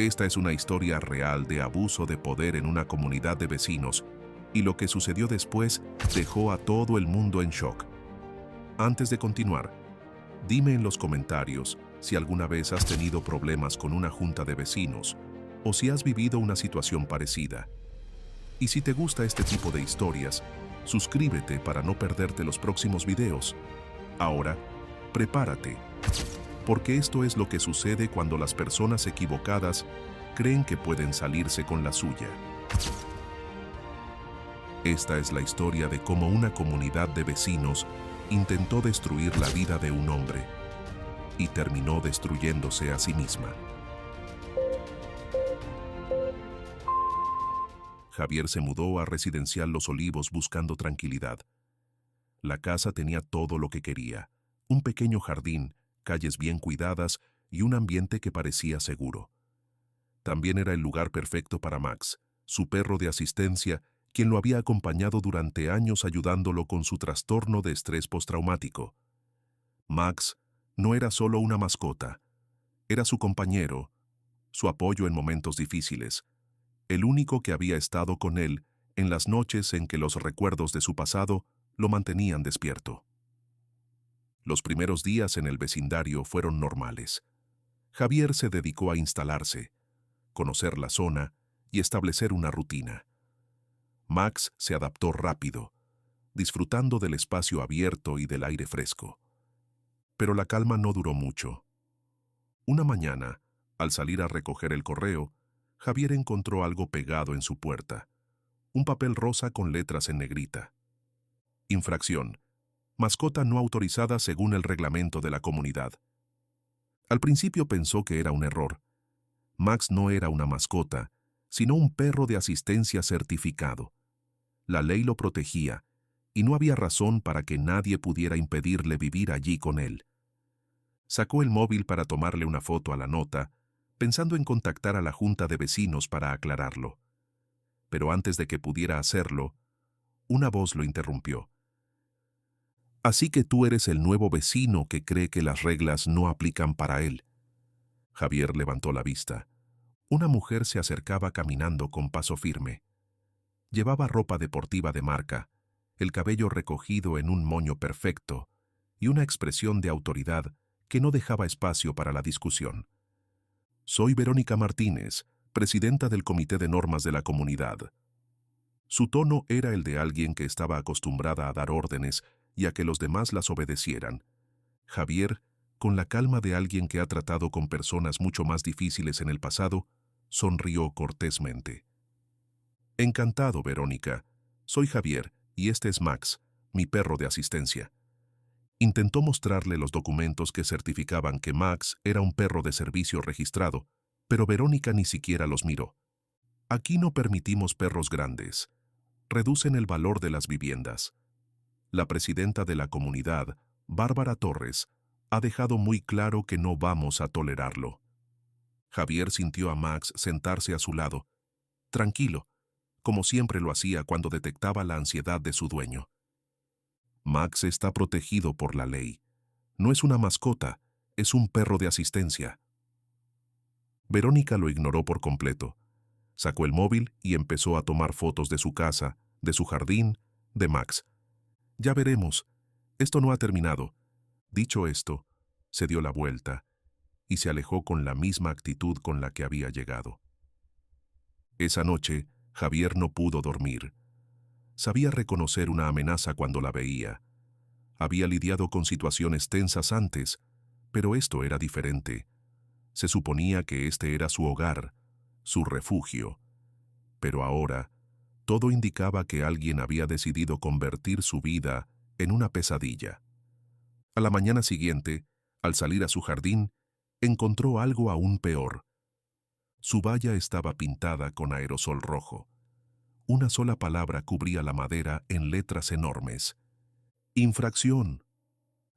Esta es una historia real de abuso de poder en una comunidad de vecinos, y lo que sucedió después dejó a todo el mundo en shock. Antes de continuar, dime en los comentarios si alguna vez has tenido problemas con una junta de vecinos o si has vivido una situación parecida. Y si te gusta este tipo de historias, suscríbete para no perderte los próximos videos. Ahora, prepárate, porque esto es lo que sucede cuando las personas equivocadas creen que pueden salirse con la suya. Esta es la historia de cómo una comunidad de vecinos intentó destruir la vida de un hombre y terminó destruyéndose a sí misma. Javier se mudó a Residencial Los Olivos buscando tranquilidad. La casa tenía todo lo que quería: un pequeño jardín, calles bien cuidadas y un ambiente que parecía seguro. También era el lugar perfecto para Max, su perro de asistencia, quien lo había acompañado durante años ayudándolo con su trastorno de estrés postraumático. Max no era solo una mascota, era su compañero, su apoyo en momentos difíciles, el único que había estado con él en las noches en que los recuerdos de su pasado lo mantenían despierto. Los primeros días en el vecindario fueron normales. Javier se dedicó a instalarse, conocer la zona y establecer una rutina. Max se adaptó rápido, disfrutando del espacio abierto y del aire fresco. Pero la calma no duró mucho. Una mañana, al salir a recoger el correo, Javier encontró algo pegado en su puerta: un papel rosa con letras en negrita. Infracción: mascota no autorizada según el reglamento de la comunidad. Al principio pensó que era un error. Max no era una mascota, sino un perro de asistencia certificado. La ley lo protegía, y no había razón para que nadie pudiera impedirle vivir allí con él. Sacó el móvil para tomarle una foto a la nota, pensando en contactar a la junta de vecinos para aclararlo. Pero antes de que pudiera hacerlo, una voz lo interrumpió. «Así que tú eres el nuevo vecino que cree que las reglas no aplican para él». Javier levantó la vista. Una mujer se acercaba caminando con paso firme. Llevaba ropa deportiva de marca, el cabello recogido en un moño perfecto y una expresión de autoridad que no dejaba espacio para la discusión. «Soy Verónica Martínez, presidenta del Comité de Normas de la comunidad». Su tono era el de alguien que estaba acostumbrada a dar órdenes y a que los demás las obedecieran. Javier, con la calma de alguien que ha tratado con personas mucho más difíciles en el pasado, sonrió cortésmente. «Encantado, Verónica. Soy Javier y este es Max, mi perro de asistencia». Intentó mostrarle los documentos que certificaban que Max era un perro de servicio registrado, pero Verónica ni siquiera los miró. «Aquí no permitimos perros grandes. Reducen el valor de las viviendas». La presidenta de la comunidad, Bárbara Torres, ha dejado muy claro que no vamos a tolerarlo. Javier sintió a Max sentarse a su lado, tranquilo, como siempre lo hacía cuando detectaba la ansiedad de su dueño. Max está protegido por la ley. No es una mascota, es un perro de asistencia. Verónica lo ignoró por completo. Sacó el móvil y empezó a tomar fotos de su casa, de su jardín, de Max. «Ya veremos. Esto no ha terminado». Dicho esto, se dio la vuelta y se alejó con la misma actitud con la que había llegado. Esa noche, Javier no pudo dormir. Sabía reconocer una amenaza cuando la veía. Había lidiado con situaciones tensas antes, pero esto era diferente. Se suponía que este era su hogar, su refugio. Pero ahora, todo indicaba que alguien había decidido convertir su vida en una pesadilla. A la mañana siguiente, al salir a su jardín, encontró algo aún peor. Su valla estaba pintada con aerosol rojo. Una sola palabra cubría la madera en letras enormes: «Infracción».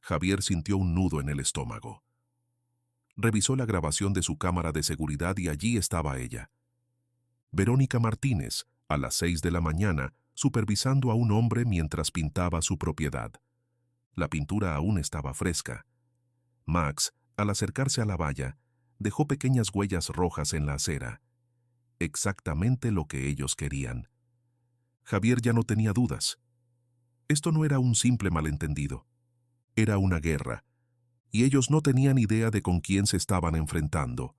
Javier sintió un nudo en el estómago. Revisó la grabación de su cámara de seguridad y allí estaba ella. Verónica Martínez, a las 6 de la mañana, supervisando a un hombre mientras pintaba su propiedad. La pintura aún estaba fresca. Max, al acercarse a la valla, dejó pequeñas huellas rojas en la acera. Exactamente lo que ellos querían. Javier ya no tenía dudas. Esto no era un simple malentendido. Era una guerra, y ellos no tenían idea de con quién se estaban enfrentando.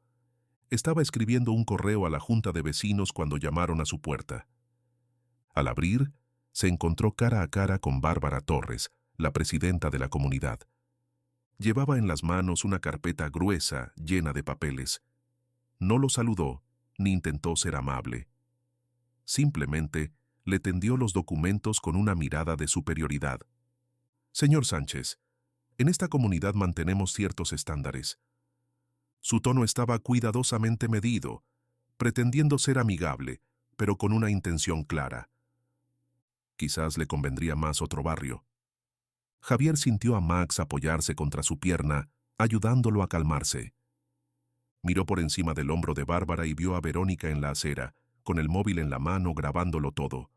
Estaba escribiendo un correo a la junta de vecinos cuando llamaron a su puerta. Al abrir, se encontró cara a cara con Bárbara Torres, la presidenta de la comunidad. Llevaba en las manos una carpeta gruesa llena de papeles. No lo saludó ni intentó ser amable. Simplemente le tendió los documentos con una mirada de superioridad. Señor Sánchez, en esta comunidad mantenemos ciertos estándares. Su tono estaba cuidadosamente medido, pretendiendo ser amigable, pero con una intención clara. Quizás le convendría más otro barrio. Javier sintió a Max apoyarse contra su pierna, ayudándolo a calmarse. Miró por encima del hombro de Bárbara y vio a Verónica en la acera, con el móvil en la mano grabándolo todo.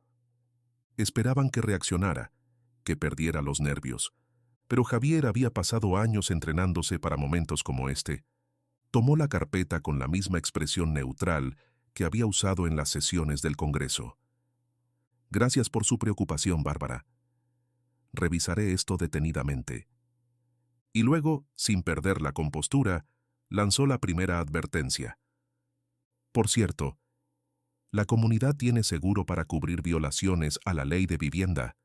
Esperaban que reaccionara, que perdiera los nervios. Pero Javier había pasado años entrenándose para momentos como este. Tomó la carpeta con la misma expresión neutral que había usado en las sesiones del Congreso. Gracias por su preocupación, Bárbara. Revisaré esto detenidamente. Y luego, sin perder la compostura, lanzó la primera advertencia. Por cierto, la comunidad tiene seguro para cubrir violaciones a la ley de vivienda.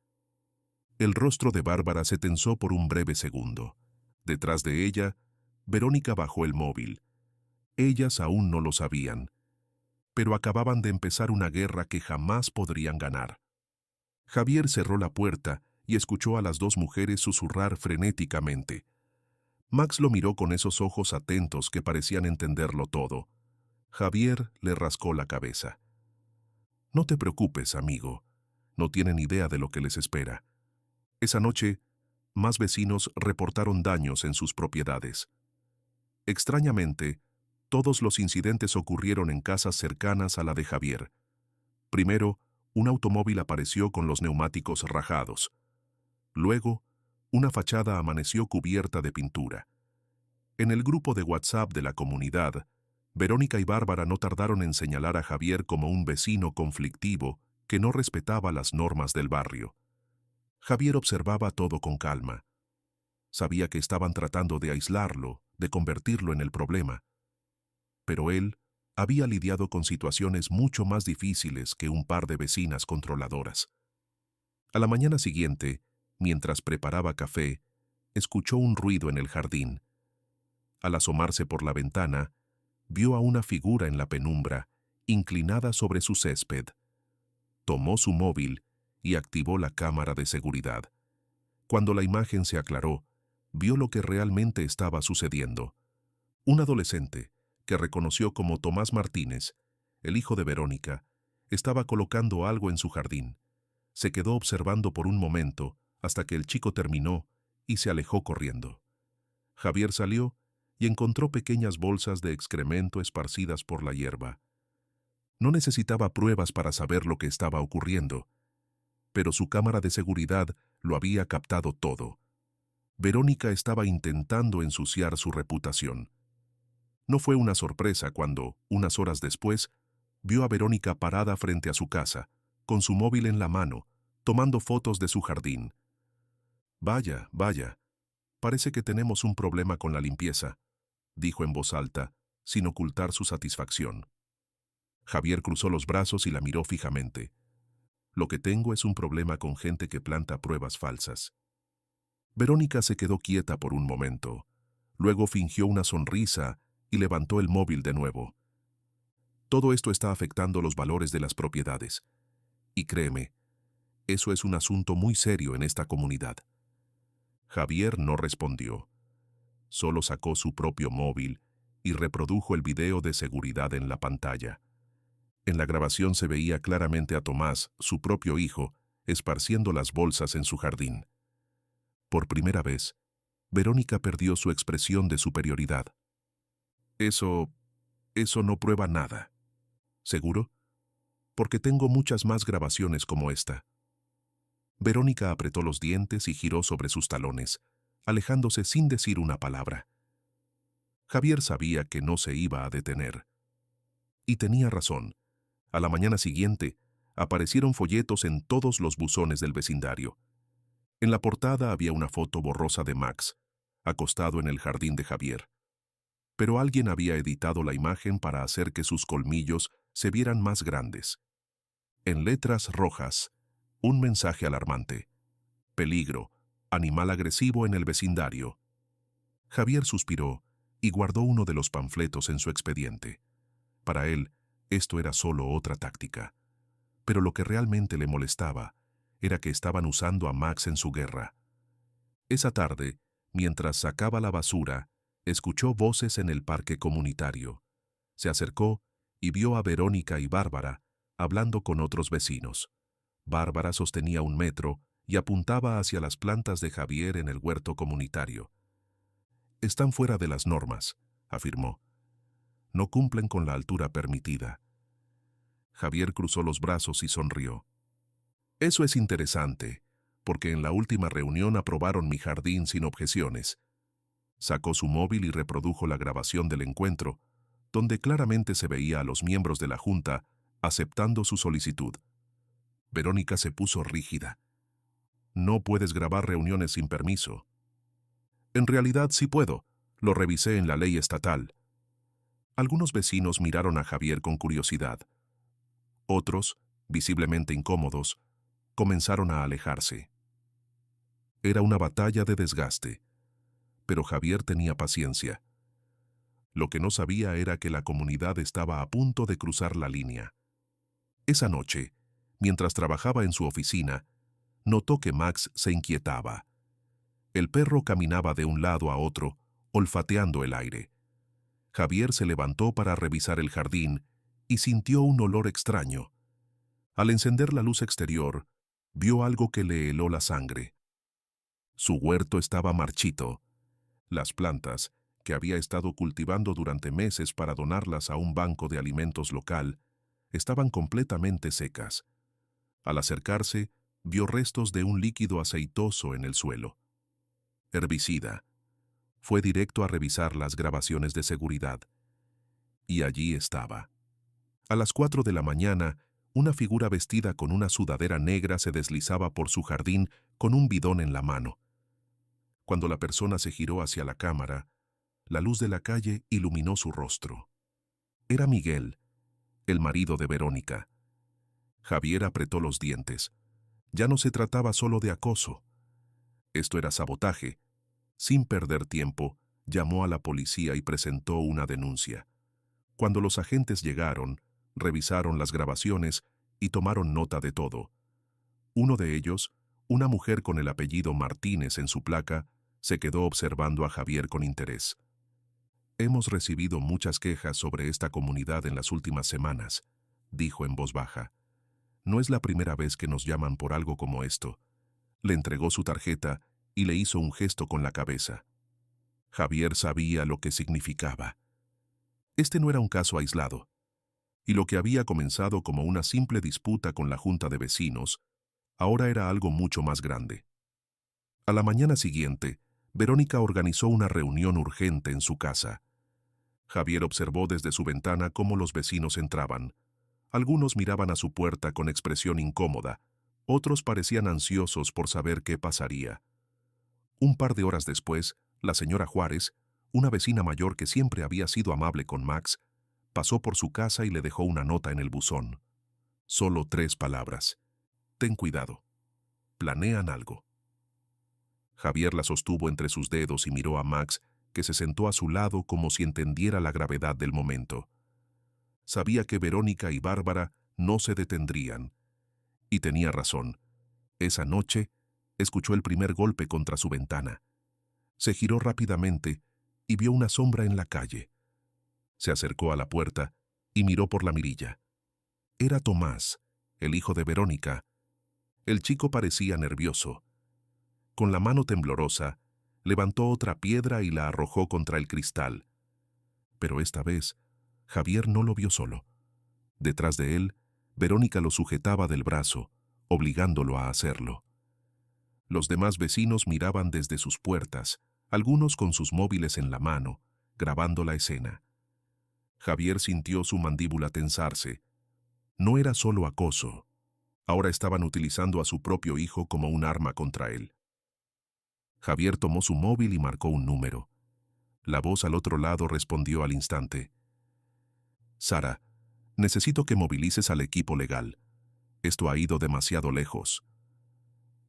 El rostro de Bárbara se tensó por un breve segundo. Detrás de ella, Verónica bajó el móvil. Ellas aún no lo sabían, pero acababan de empezar una guerra que jamás podrían ganar. Javier cerró la puerta y escuchó a las dos mujeres susurrar frenéticamente. Max lo miró con esos ojos atentos que parecían entenderlo todo. Javier le rascó la cabeza. No te preocupes, amigo. No tienen idea de lo que les espera. Esa noche, más vecinos reportaron daños en sus propiedades. Extrañamente, todos los incidentes ocurrieron en casas cercanas a la de Javier. Primero, un automóvil apareció con los neumáticos rajados. Luego, una fachada amaneció cubierta de pintura. En el grupo de WhatsApp de la comunidad, Verónica y Bárbara no tardaron en señalar a Javier como un vecino conflictivo que no respetaba las normas del barrio. Javier observaba todo con calma. Sabía que estaban tratando de aislarlo, de convertirlo en el problema. Pero él había lidiado con situaciones mucho más difíciles que un par de vecinas controladoras. A la mañana siguiente, mientras preparaba café, escuchó un ruido en el jardín. Al asomarse por la ventana, vio a una figura en la penumbra, inclinada sobre su césped. Tomó su móvil y activó la cámara de seguridad. Cuando la imagen se aclaró, vio lo que realmente estaba sucediendo. Un adolescente, que reconoció como Tomás Martínez, el hijo de Verónica, estaba colocando algo en su jardín. Se quedó observando por un momento hasta que el chico terminó y se alejó corriendo. Javier salió y encontró pequeñas bolsas de excremento esparcidas por la hierba. No necesitaba pruebas para saber lo que estaba ocurriendo, pero su cámara de seguridad lo había captado todo. Verónica estaba intentando ensuciar su reputación. No fue una sorpresa cuando, unas horas después, vio a Verónica parada frente a su casa, con su móvil en la mano, tomando fotos de su jardín. Vaya, vaya, parece que tenemos un problema con la limpieza, dijo en voz alta, sin ocultar su satisfacción. Javier cruzó los brazos y la miró fijamente. Lo que tengo es un problema con gente que planta pruebas falsas. Verónica se quedó quieta por un momento. Luego fingió una sonrisa y levantó el móvil de nuevo. Todo esto está afectando los valores de las propiedades. Y créeme, eso es un asunto muy serio en esta comunidad. Javier no respondió. Solo sacó su propio móvil y reprodujo el video de seguridad en la pantalla. En la grabación se veía claramente a Tomás, su propio hijo, esparciendo las bolsas en su jardín. Por primera vez, Verónica perdió su expresión de superioridad. Eso no prueba nada. ¿Seguro? Porque tengo muchas más grabaciones como esta. Verónica apretó los dientes y giró sobre sus talones, alejándose sin decir una palabra. Javier sabía que no se iba a detener. Y tenía razón. A la mañana siguiente, aparecieron folletos en todos los buzones del vecindario. En la portada había una foto borrosa de Max, acostado en el jardín de Javier. Pero alguien había editado la imagen para hacer que sus colmillos se vieran más grandes. En letras rojas, un mensaje alarmante. Peligro, animal agresivo en el vecindario. Javier suspiró y guardó uno de los panfletos en su expediente. Para él, esto era solo otra táctica. Pero lo que realmente le molestaba era que estaban usando a Max en su guerra. Esa tarde, mientras sacaba la basura, escuchó voces en el parque comunitario. Se acercó y vio a Verónica y Bárbara hablando con otros vecinos. Bárbara sostenía un metro y apuntaba hacia las plantas de Javier en el huerto comunitario. «Están fuera de las normas», afirmó. «No cumplen con la altura permitida». Javier cruzó los brazos y sonrió. «Eso es interesante, porque en la última reunión aprobaron mi jardín sin objeciones». Sacó su móvil y reprodujo la grabación del encuentro, donde claramente se veía a los miembros de la junta aceptando su solicitud. Verónica se puso rígida. «No puedes grabar reuniones sin permiso». «En realidad sí puedo. Lo revisé en la ley estatal». Algunos vecinos miraron a Javier con curiosidad. Otros, visiblemente incómodos, comenzaron a alejarse. Era una batalla de desgaste, pero Javier tenía paciencia. Lo que no sabía era que la comunidad estaba a punto de cruzar la línea. Esa noche, mientras trabajaba en su oficina, notó que Max se inquietaba. El perro caminaba de un lado a otro, olfateando el aire. Javier se levantó para revisar el jardín y sintió un olor extraño. Al encender la luz exterior, vio algo que le heló la sangre. Su huerto estaba marchito. Las plantas, que había estado cultivando durante meses para donarlas a un banco de alimentos local, estaban completamente secas. Al acercarse, vio restos de un líquido aceitoso en el suelo. Herbicida. Fue directo a revisar las grabaciones de seguridad. Y allí estaba. A las 4 de la mañana, una figura vestida con una sudadera negra se deslizaba por su jardín con un bidón en la mano. Cuando la persona se giró hacia la cámara, la luz de la calle iluminó su rostro. Era Miguel, el marido de Verónica. Javier apretó los dientes. Ya no se trataba solo de acoso. Esto era sabotaje. Sin perder tiempo, llamó a la policía y presentó una denuncia. Cuando los agentes llegaron, revisaron las grabaciones y tomaron nota de todo. Uno de ellos, una mujer con el apellido Martínez en su placa, se quedó observando a Javier con interés. «Hemos recibido muchas quejas sobre esta comunidad en las últimas semanas», dijo en voz baja. «No es la primera vez que nos llaman por algo como esto». Le entregó su tarjeta y le hizo un gesto con la cabeza. Javier sabía lo que significaba. Este no era un caso aislado, y lo que había comenzado como una simple disputa con la junta de vecinos, ahora era algo mucho más grande. A la mañana siguiente, Verónica organizó una reunión urgente en su casa. Javier observó desde su ventana cómo los vecinos entraban. Algunos miraban a su puerta con expresión incómoda, otros parecían ansiosos por saber qué pasaría. Un par de horas después, la señora Juárez, una vecina mayor que siempre había sido amable con Max, pasó por su casa y le dejó una nota en el buzón. Solo 3 palabras. «Ten cuidado. Planean algo». Javier la sostuvo entre sus dedos y miró a Max, que se sentó a su lado como si entendiera la gravedad del momento. Sabía que Verónica y Bárbara no se detendrían. Y tenía razón. Esa noche, escuchó el primer golpe contra su ventana. Se giró rápidamente y vio una sombra en la calle. Se acercó a la puerta y miró por la mirilla. Era Tomás, el hijo de Verónica. El chico parecía nervioso. Con la mano temblorosa, levantó otra piedra y la arrojó contra el cristal. Pero esta vez, Javier no lo vio solo. Detrás de él, Verónica lo sujetaba del brazo, obligándolo a hacerlo. Los demás vecinos miraban desde sus puertas, algunos con sus móviles en la mano, grabando la escena. Javier sintió su mandíbula tensarse. No era solo acoso. Ahora estaban utilizando a su propio hijo como un arma contra él. Javier tomó su móvil y marcó un número. La voz al otro lado respondió al instante. Sara, necesito que movilices al equipo legal. Esto ha ido demasiado lejos.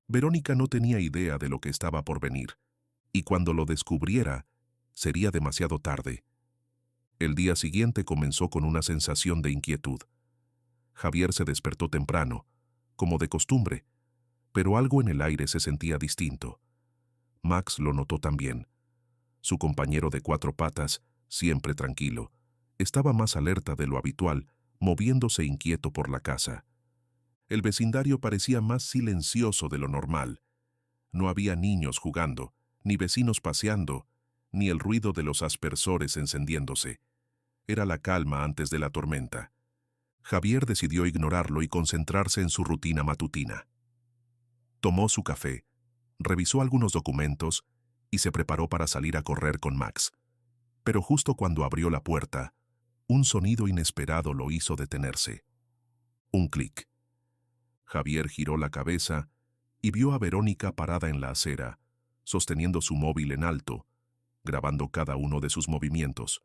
Verónica no tenía idea de lo que estaba por venir, y cuando lo descubriera, sería demasiado tarde. El día siguiente comenzó con una sensación de inquietud. Javier se despertó temprano, como de costumbre, pero algo en el aire se sentía distinto. Max lo notó también. Su compañero de 4 patas, siempre tranquilo, estaba más alerta de lo habitual, moviéndose inquieto por la casa. El vecindario parecía más silencioso de lo normal. No había niños jugando, ni vecinos paseando, ni el ruido de los aspersores encendiéndose. Era la calma antes de la tormenta. Javier decidió ignorarlo y concentrarse en su rutina matutina. Tomó su café, revisó algunos documentos y se preparó para salir a correr con Max. Pero justo cuando abrió la puerta, un sonido inesperado lo hizo detenerse. Un clic. Javier giró la cabeza y vio a Verónica parada en la acera, sosteniendo su móvil en alto, grabando cada uno de sus movimientos.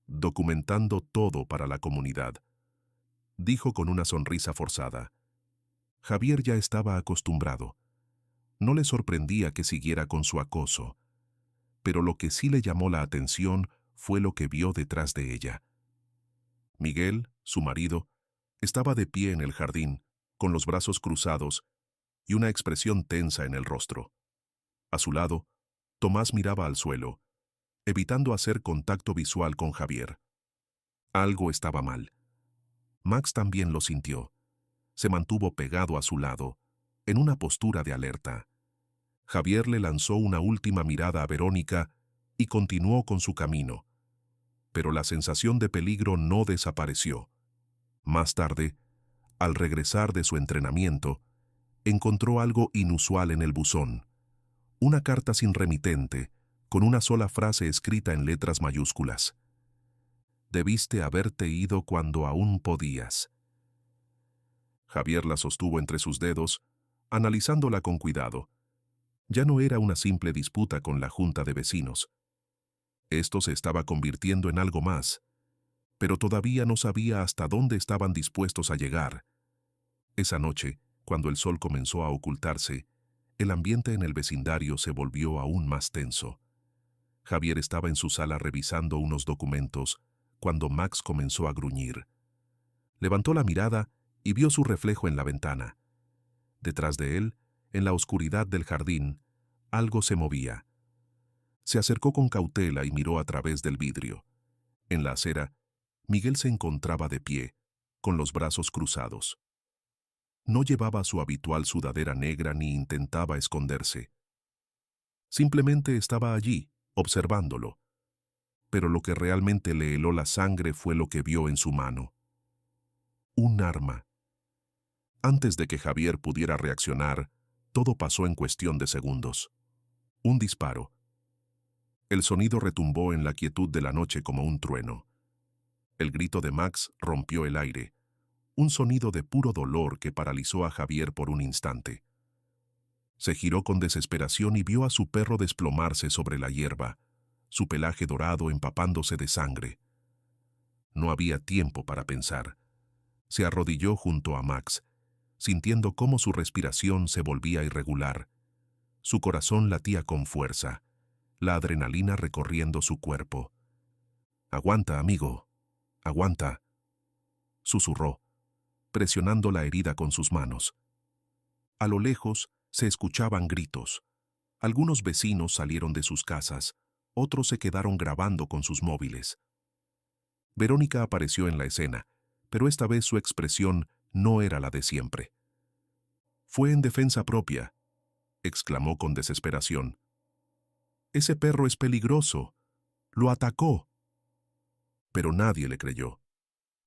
Documentando todo para la comunidad, dijo con una sonrisa forzada. Javier ya estaba acostumbrado. No le sorprendía que siguiera con su acoso, pero lo que sí le llamó la atención fue lo que vio detrás de ella. Miguel, su marido, estaba de pie en el jardín, con los brazos cruzados y una expresión tensa en el rostro. A su lado, Tomás miraba al suelo, evitando hacer contacto visual con Javier. Algo estaba mal. Max también lo sintió. Se mantuvo pegado a su lado, en una postura de alerta. Javier le lanzó una última mirada a Verónica y continuó con su camino. Pero la sensación de peligro no desapareció. Más tarde, al regresar de su entrenamiento, encontró algo inusual en el buzón. Una carta sin remitente, con una sola frase escrita en letras mayúsculas. Debiste haberte ido cuando aún podías. Javier la sostuvo entre sus dedos, analizándola con cuidado. Ya no era una simple disputa con la junta de vecinos. Esto se estaba convirtiendo en algo más, pero todavía no sabía hasta dónde estaban dispuestos a llegar. Esa noche, cuando el sol comenzó a ocultarse, el ambiente en el vecindario se volvió aún más tenso. Javier estaba en su sala revisando unos documentos cuando Max comenzó a gruñir. Levantó la mirada y vio su reflejo en la ventana. Detrás de él, en la oscuridad del jardín, algo se movía. Se acercó con cautela y miró a través del vidrio. En la acera, Miguel se encontraba de pie, con los brazos cruzados. No llevaba su habitual sudadera negra ni intentaba esconderse. Simplemente estaba allí, observándolo. Pero lo que realmente le heló la sangre fue lo que vio en su mano. Un arma. Antes de que Javier pudiera reaccionar, todo pasó en cuestión de segundos. Un disparo. El sonido retumbó en la quietud de la noche como un trueno. El grito de Max rompió el aire, un sonido de puro dolor que paralizó a Javier por un instante. Se giró con desesperación y vio a su perro desplomarse sobre la hierba, su pelaje dorado empapándose de sangre. No había tiempo para pensar. Se arrodilló junto a Max, sintiendo cómo su respiración se volvía irregular. Su corazón latía con fuerza, la adrenalina recorriendo su cuerpo. «Aguanta, amigo, aguanta», susurró, presionando la herida con sus manos. A lo lejos se escuchaban gritos. Algunos vecinos salieron de sus casas, otros se quedaron grabando con sus móviles. Verónica apareció en la escena, pero esta vez su expresión no era la de siempre. «Fue en defensa propia», exclamó con desesperación. «Ese perro es peligroso. Lo atacó». Pero nadie le creyó.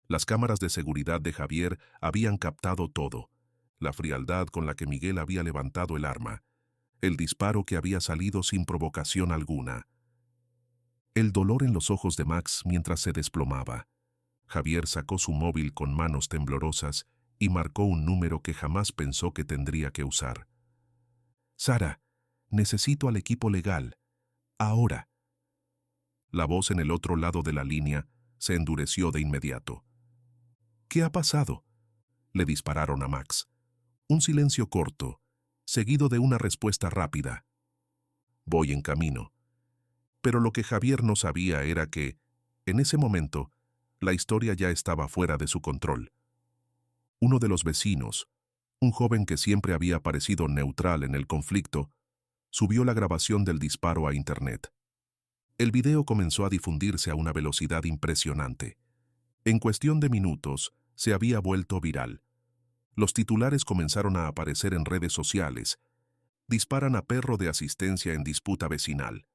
Las cámaras de seguridad de Javier habían captado todo: la frialdad con la que Miguel había levantado el arma, el disparo que había salido sin provocación alguna. El dolor en los ojos de Max mientras se desplomaba. Javier sacó su móvil con manos temblorosas y marcó un número que jamás pensó que tendría que usar. «Sara, necesito al equipo legal. Ahora». La voz en el otro lado de la línea se endureció de inmediato. «¿Qué ha pasado?». Le dispararon a Max. Un silencio corto, seguido de una respuesta rápida. «Voy en camino». Pero lo que Javier no sabía era que, en ese momento, la historia ya estaba fuera de su control. Uno de los vecinos, un joven que siempre había parecido neutral en el conflicto, subió la grabación del disparo a Internet. El video comenzó a difundirse a una velocidad impresionante. En cuestión de minutos, se había vuelto viral. Los titulares comenzaron a aparecer en redes sociales. «Disparan a perro de asistencia en disputa vecinal».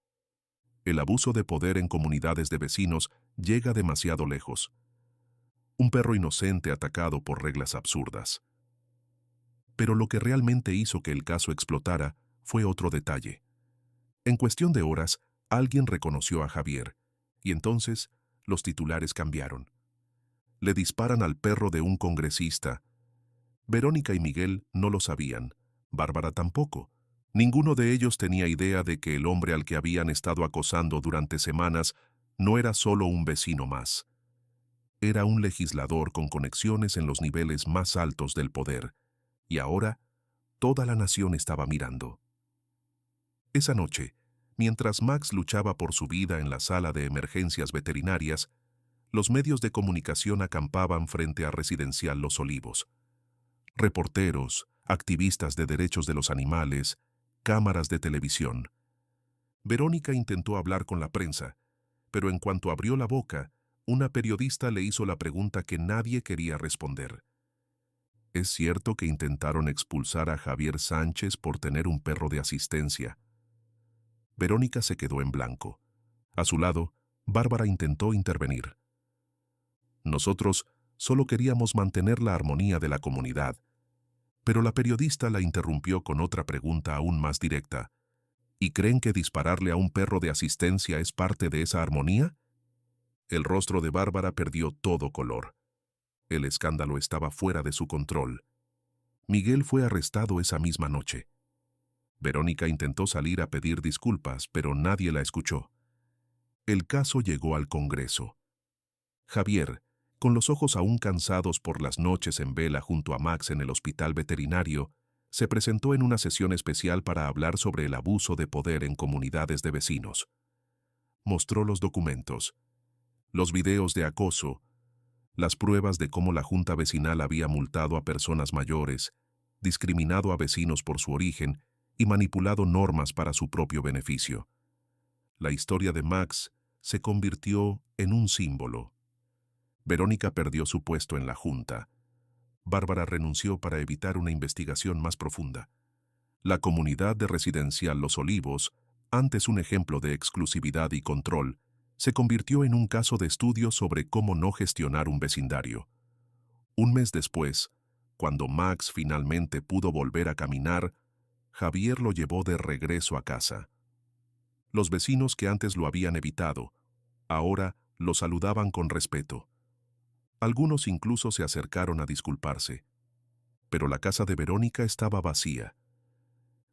El abuso de poder en comunidades de vecinos llega demasiado lejos. Un perro inocente atacado por reglas absurdas. Pero lo que realmente hizo que el caso explotara fue otro detalle. En cuestión de horas, alguien reconoció a Javier, y entonces los titulares cambiaron. «Le disparan al perro de un congresista». Verónica y Miguel no lo sabían, Bárbara tampoco. Ninguno de ellos tenía idea de que el hombre al que habían estado acosando durante semanas no era solo un vecino más. Era un legislador con conexiones en los niveles más altos del poder, y ahora toda la nación estaba mirando. Esa noche, mientras Max luchaba por su vida en la sala de emergencias veterinarias, los medios de comunicación acampaban frente a Residencial Los Olivos. Reporteros, activistas de derechos de los animales, cámaras de televisión. Verónica intentó hablar con la prensa, pero en cuanto abrió la boca, una periodista le hizo la pregunta que nadie quería responder. ¿Es cierto que intentaron expulsar a Javier Sánchez por tener un perro de asistencia? Verónica se quedó en blanco. A su lado, Bárbara intentó intervenir. «Nosotros solo queríamos mantener la armonía de la comunidad». Pero la periodista la interrumpió con otra pregunta aún más directa. ¿Y creen que dispararle a un perro de asistencia es parte de esa armonía? El rostro de Bárbara perdió todo color. El escándalo estaba fuera de su control. Miguel fue arrestado esa misma noche. Verónica intentó salir a pedir disculpas, pero nadie la escuchó. El caso llegó al Congreso. Javier, con los ojos aún cansados por las noches en vela junto a Max en el hospital veterinario, se presentó en una sesión especial para hablar sobre el abuso de poder en comunidades de vecinos. Mostró los documentos, los videos de acoso, las pruebas de cómo la junta vecinal había multado a personas mayores, discriminado a vecinos por su origen y manipulado normas para su propio beneficio. La historia de Max se convirtió en un símbolo. Verónica perdió su puesto en la junta. Bárbara renunció para evitar una investigación más profunda. La comunidad de Residencial Los Olivos, antes un ejemplo de exclusividad y control, se convirtió en un caso de estudio sobre cómo no gestionar un vecindario. Un mes después, cuando Max finalmente pudo volver a caminar, Javier lo llevó de regreso a casa. Los vecinos que antes lo habían evitado, ahora lo saludaban con respeto. Algunos incluso se acercaron a disculparse. Pero la casa de Verónica estaba vacía.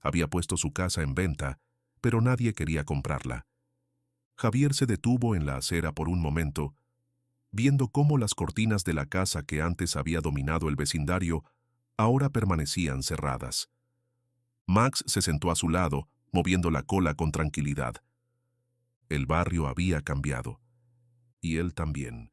Había puesto su casa en venta, pero nadie quería comprarla. Javier se detuvo en la acera por un momento, viendo cómo las cortinas de la casa que antes había dominado el vecindario ahora permanecían cerradas. Max se sentó a su lado, moviendo la cola con tranquilidad. El barrio había cambiado, y él también.